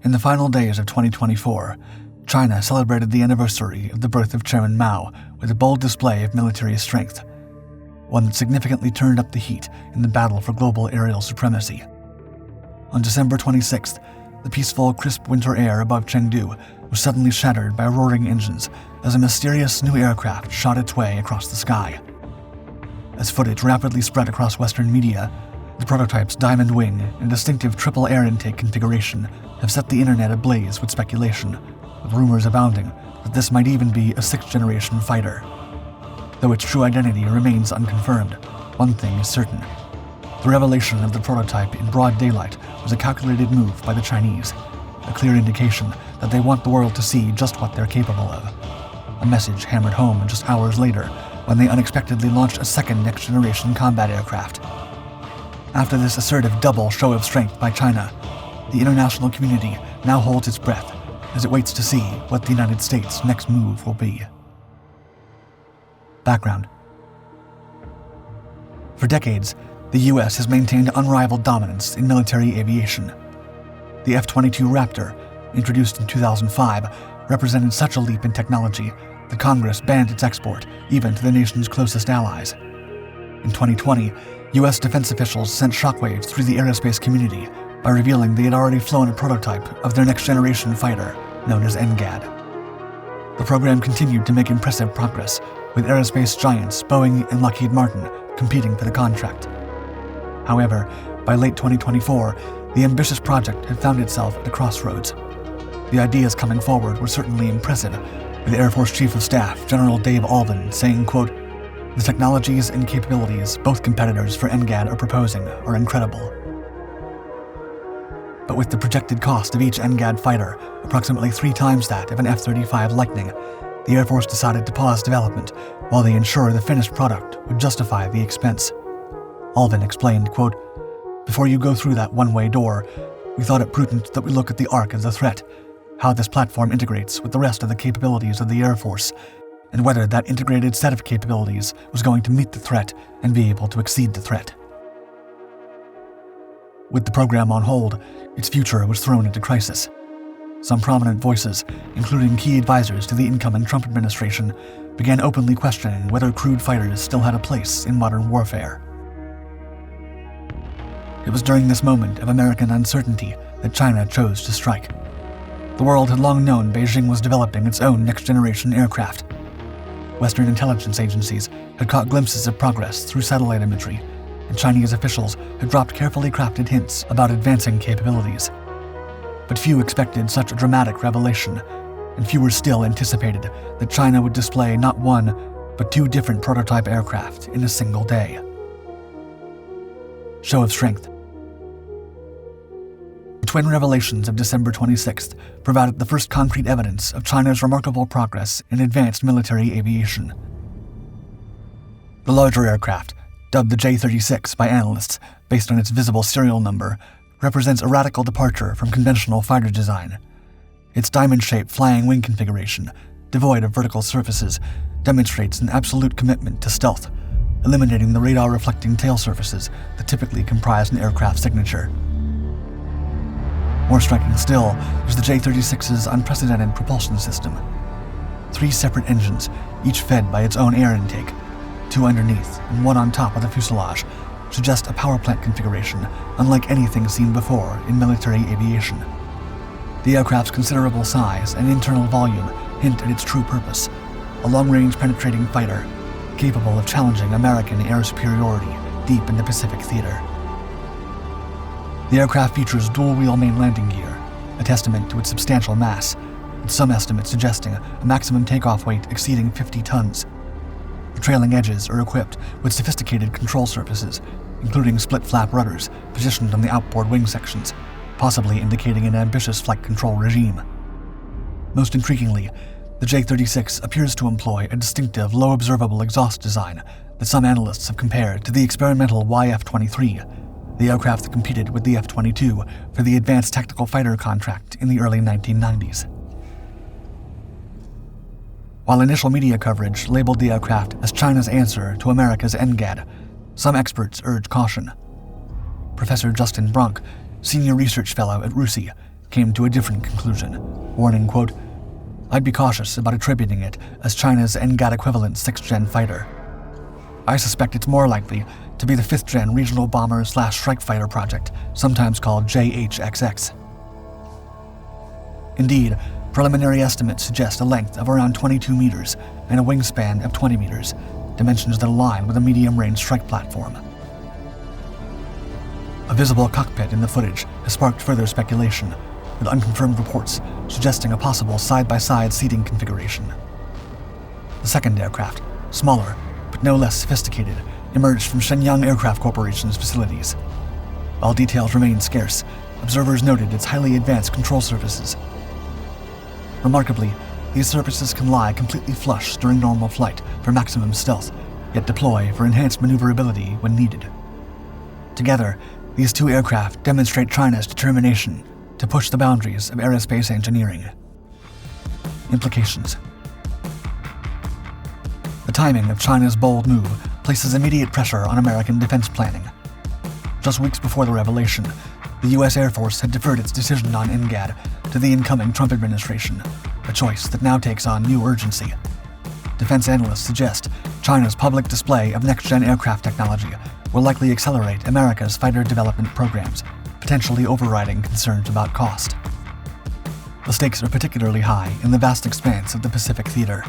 In the final days of 2024, China celebrated the anniversary of the birth of Chairman Mao with a bold display of military strength, one that significantly turned up the heat in the battle for global aerial supremacy. On December 26th, the peaceful, crisp winter air above Chengdu was suddenly shattered by roaring engines as a mysterious new aircraft shot its way across the sky. As footage rapidly spread across Western media, the prototype's diamond wing and distinctive triple air intake configuration have set the internet ablaze with speculation, with rumors abounding that this might even be a sixth-generation fighter. Though its true identity remains unconfirmed, one thing is certain. The revelation of the prototype in broad daylight was a calculated move by the Chinese, a clear indication that they want the world to see just what they're capable of. A message hammered home just hours later when they unexpectedly launched a second next-generation combat aircraft. After this assertive double show of strength by China, the international community now holds its breath as it waits to see what the United States' next move will be. Background. For decades, the U.S. has maintained unrivaled dominance in military aviation. The F-22 Raptor, introduced in 2005, represented such a leap in technology that Congress banned its export even to the nation's closest allies. In 2020, U.S. defense officials sent shockwaves through the aerospace community by revealing they had already flown a prototype of their next-generation fighter, known as NGAD. The program continued to make impressive progress, with aerospace giants Boeing and Lockheed Martin competing for the contract. However, by late 2024, the ambitious project had found itself at a crossroads. The ideas coming forward were certainly impressive, with Air Force Chief of Staff General Dave Alvin saying, quote, "The technologies and capabilities both competitors for NGAD are proposing are incredible." But with the projected cost of each NGAD fighter approximately 3 times that of an F-35 Lightning, the Air Force decided to pause development while they ensure the finished product would justify the expense. Alvin explained, quote, "Before you go through that one-way door, we thought it prudent that we look at the arc of the threat, how this platform integrates with the rest of the capabilities of the Air Force, and whether that integrated set of capabilities was going to meet the threat and be able to exceed the threat." With the program on hold, its future was thrown into crisis. Some prominent voices, including key advisors to the incoming Trump administration, began openly questioning whether crewed fighters still had a place in modern warfare. It was during this moment of American uncertainty that China chose to strike. The world had long known Beijing was developing its own next-generation aircraft. Western intelligence agencies had caught glimpses of progress through satellite imagery, and Chinese officials had dropped carefully crafted hints about advancing capabilities. But few expected such a dramatic revelation, and fewer still anticipated that China would display not one, but 2 different prototype aircraft in a single day. Show of strength. The twin revelations of December 26th provided the first concrete evidence of China's remarkable progress in advanced military aviation. The larger aircraft, dubbed the J-36 by analysts based on its visible serial number, represents a radical departure from conventional fighter design. Its diamond-shaped flying wing configuration, devoid of vertical surfaces, demonstrates an absolute commitment to stealth, eliminating the radar-reflecting tail surfaces that typically comprise an aircraft signature. More striking still is the J-36's unprecedented propulsion system. 3 separate engines, each fed by its own air intake, 2 underneath and 1 on top of the fuselage, suggest a power plant configuration unlike anything seen before in military aviation. The aircraft's considerable size and internal volume hint at its true purpose, a long-range penetrating fighter capable of challenging American air superiority deep in the Pacific theater. The aircraft features dual-wheel main landing gear, a testament to its substantial mass, with some estimates suggesting a maximum takeoff weight exceeding 50 tons. The trailing edges are equipped with sophisticated control surfaces, including split-flap rudders positioned on the outboard wing sections, possibly indicating an ambitious flight control regime. Most intriguingly, the J-36 appears to employ a distinctive low-observable exhaust design that some analysts have compared to the experimental YF-23, the aircraft that competed with the F-22 for the Advanced Tactical Fighter contract in the early 1990s. While initial media coverage labeled the aircraft as China's answer to America's NGAD, some experts urge caution. Professor Justin Brunk, senior research fellow at RUSI, came to a different conclusion, warning, quote, "I'd be cautious about attributing it as China's NGAD equivalent 6th-gen fighter. I suspect it's more likely to be the 5th-gen regional bomber/strike fighter project, sometimes called JHXX. Indeed, preliminary estimates suggest a length of around 22 meters and a wingspan of 20 meters, dimensions that align with a medium-range strike platform. A visible cockpit in the footage has sparked further speculation, with unconfirmed reports suggesting a possible side-by-side seating configuration. The second aircraft, smaller but no less sophisticated, emerged from Shenyang Aircraft Corporation's facilities. While details remain scarce, observers noted its highly advanced control surfaces. Remarkably, these surfaces can lie completely flush during normal flight for maximum stealth, yet deploy for enhanced maneuverability when needed. Together, these two aircraft demonstrate China's determination to push the boundaries of aerospace engineering. Implications. The timing of China's bold move places immediate pressure on American defense planning. Just weeks before the revelation, the U.S. Air Force had deferred its decision on NGAD to the incoming Trump administration, a choice that now takes on new urgency. Defense analysts suggest China's public display of next-gen aircraft technology will likely accelerate America's fighter development programs, potentially overriding concerns about cost. The stakes are particularly high in the vast expanse of the Pacific theater.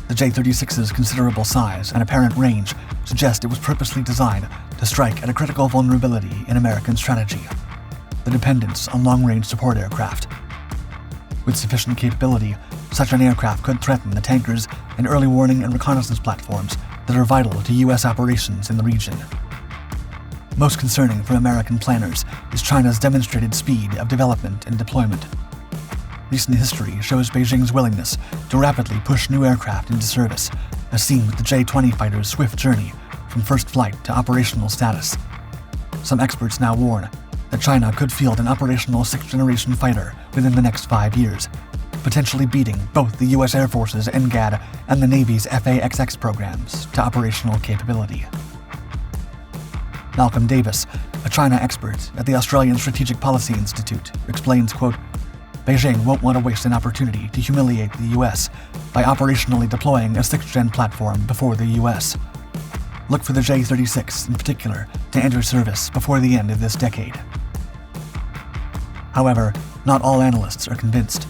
The J-36's considerable size and apparent range suggest it was purposely designed to strike at a critical vulnerability in American strategy: the dependence on long-range support aircraft. With sufficient capability, such an aircraft could threaten the tankers and early warning and reconnaissance platforms that are vital to U.S. operations in the region. Most concerning for American planners is China's demonstrated speed of development and deployment. Recent history shows Beijing's willingness to rapidly push new aircraft into service, as seen with the J-20 fighter's swift journey from first flight to operational status. Some experts now warn that China could field an operational 6th-generation fighter within the next 5 years, potentially beating both the U.S. Air Force's NGAD and the Navy's FA-XX programs to operational capability. Malcolm Davis, a China expert at the Australian Strategic Policy Institute, explains, quote, "Beijing won't want to waste an opportunity to humiliate the U.S. by operationally deploying a 6th-gen platform before the U.S. Look for the J-36 in particular to enter service before the end of this decade." However, not all analysts are convinced.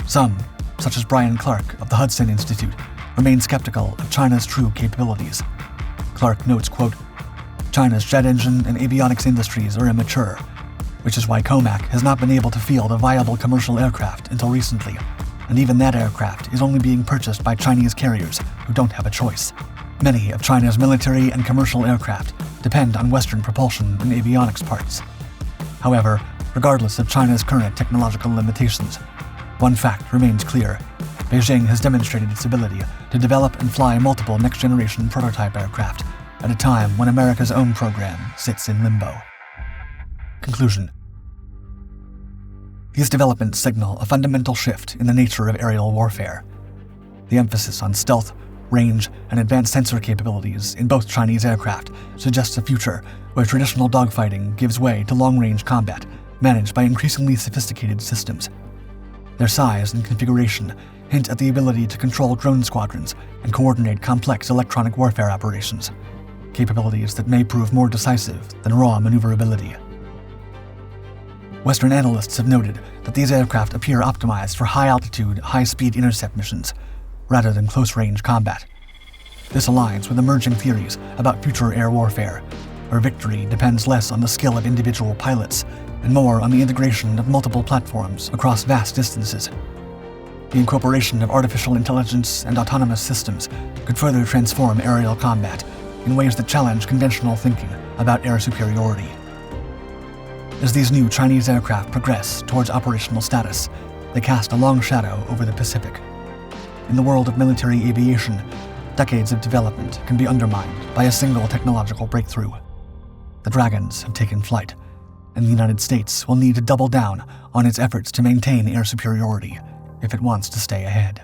Some, such as Brian Clark of the Hudson Institute, remain skeptical of China's true capabilities. Clark notes, quote, "China's jet engine and avionics industries are immature, which is why COMAC has not been able to field a viable commercial aircraft until recently, and even that aircraft is only being purchased by Chinese carriers who don't have a choice. Many of China's military and commercial aircraft depend on Western propulsion and avionics parts. However, regardless of China's current technological limitations, one fact remains clear: Beijing has demonstrated its ability to develop and fly multiple next-generation prototype aircraft at a time when America's own program sits in limbo. Conclusion. These developments signal a fundamental shift in the nature of aerial warfare. The emphasis on stealth, range, and advanced sensor capabilities in both Chinese aircraft suggests a future where traditional dogfighting gives way to long-range combat managed by increasingly sophisticated systems. Their size and configuration hint at the ability to control drone squadrons and coordinate complex electronic warfare operations, capabilities that may prove more decisive than raw maneuverability. Western analysts have noted that these aircraft appear optimized for high-altitude, high-speed intercept missions, rather than close-range combat. This aligns with emerging theories about future air warfare, where victory depends less on the skill of individual pilots and more on the integration of multiple platforms across vast distances. The incorporation of artificial intelligence and autonomous systems could further transform aerial combat in ways that challenge conventional thinking about air superiority. As these new Chinese aircraft progress towards operational status, they cast a long shadow over the Pacific. In the world of military aviation, decades of development can be undermined by a single technological breakthrough. The Dragons have taken flight, and the United States will need to double down on its efforts to maintain air superiority if it wants to stay ahead.